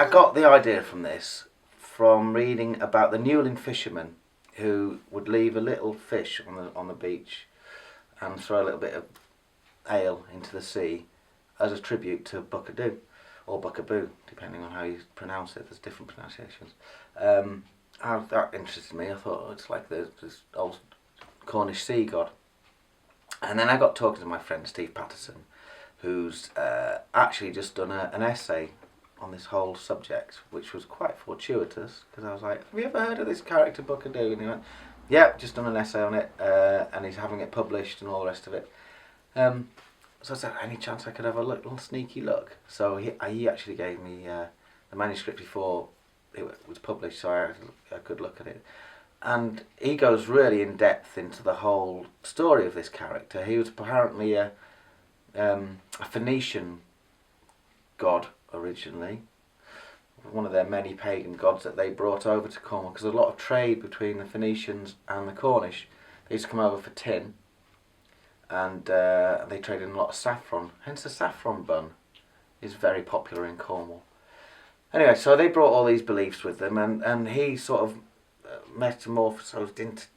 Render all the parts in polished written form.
I got the idea from this from reading about the Newlyn fishermen who would leave a little fish on the beach and throw a little bit of ale into the sea as a tribute to Buckadoo, or Buckaboo, depending on how you pronounce it. There's different pronunciations. That interested me. I thought, it's like this old Cornish sea god. And then I got talking to my friend Steve Patterson, who's actually just done an essay on this whole subject, which was quite fortuitous, because I was like, have you ever heard of this character Buckadoo? And he went, yeah, just done an essay on it, and he's having it published and all the rest of it. So I said, any chance I could have a little sneaky look? So he actually gave me the manuscript before it was published, so I had a good look at it. And he goes really in depth into the whole story of this character. He was apparently a Phoenician god originally, one of their many pagan gods that they brought over to Cornwall, because a lot of trade between the Phoenicians and the Cornish. They used to come over for tin, and they traded in a lot of saffron, hence the saffron bun is very popular in Cornwall. Anyway, so they brought all these beliefs with them, and he sort of metamorphosed into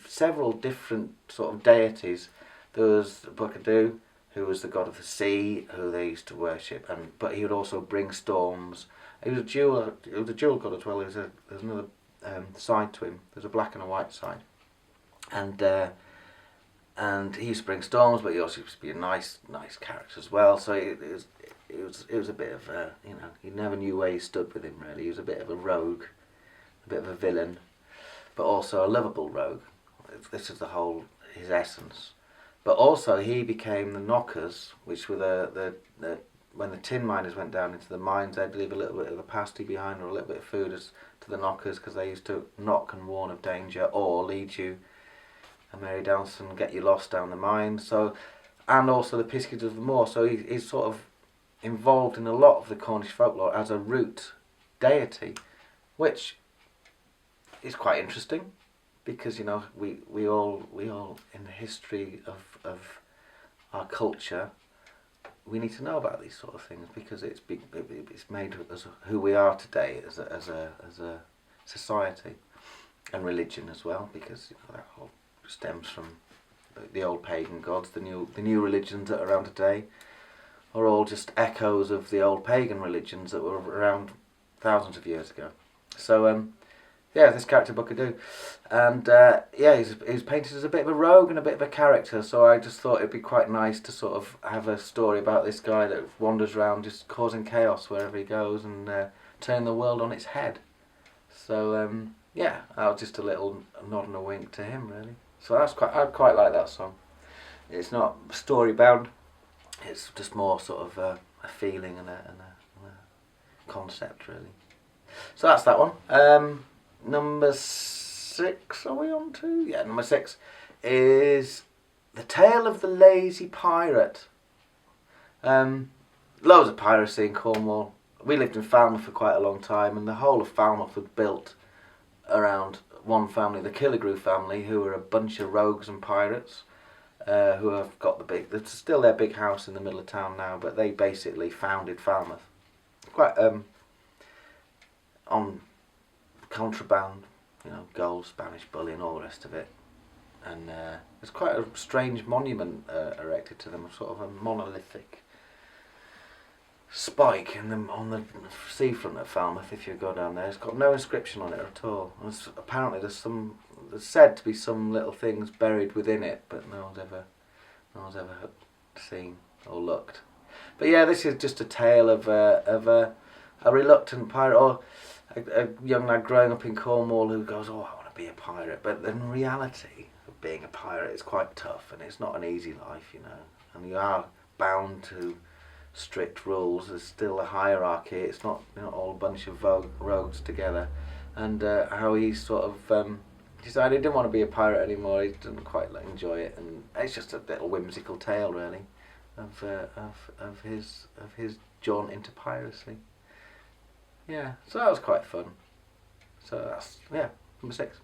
several different sort of deities. There was Buckadoo, who was the god of the sea, who they used to worship, but he would also bring storms. He was a jewel god as well. There's another side to him. There's a black and a white side, and he used to bring storms, but he also used to be a nice character as well. So it was a bit of you never knew where you stood with him really. He was a bit of a rogue, a bit of a villain, but also a lovable rogue. This is his essence. But also he became the knockers, which were the when the tin miners went down into the mines, they'd leave a little bit of the pasty behind or a little bit of food to the knockers, because they used to knock and warn of danger or lead you a merry dance and get you lost down the mine. So, and also the Piskies of the Moor. So he's sort of involved in a lot of the Cornish folklore as a root deity, which is quite interesting. Because we all in the history of our culture, we need to know about these sort of things, because it's made us who we are today as a society, and religion as well, because that all stems from the old pagan gods. The new religions that are around today are all just echoes of the old pagan religions that were around thousands of years ago. So yeah, this character Buckadoo, and he's painted as a bit of a rogue and a bit of a character. So I just thought it'd be quite nice to sort of have a story about this guy that wanders around just causing chaos wherever he goes and turning the world on its head. So that was just a little nod and a wink to him, really. So I quite like that song. It's not story bound. It's just more sort of a feeling and a concept, really. So that's that one. Number 6, are we on to? Yeah, number 6 is The Tale of the Lazy Pirate. Loads of piracy in Cornwall. We lived in Falmouth for quite a long time, and the whole of Falmouth was built around one family, the Killigrew family, who were a bunch of rogues and pirates, who have got there's still their big house in the middle of town now, but they basically founded Falmouth. Quite on contraband, gold, Spanish bullion, all the rest of it, and there's quite a strange monument erected to them, sort of a monolithic spike on the seafront of Falmouth. If you go down there, it's got no inscription on it at all. And apparently there's said to be some little things buried within it, but no one's ever seen or looked. But yeah, this is just a tale of a reluctant pirate, or a young lad growing up in Cornwall who goes, oh, I want to be a pirate. But the reality of being a pirate is quite tough, and it's not an easy life, and you are bound to strict rules. There's still a hierarchy. It's not all a bunch of rogues together. And how he sort of decided he didn't want to be a pirate anymore. He didn't quite enjoy it, and it's just a little whimsical tale, really, of his jaunt into piracy. Yeah, so that was quite fun. So that's number 6.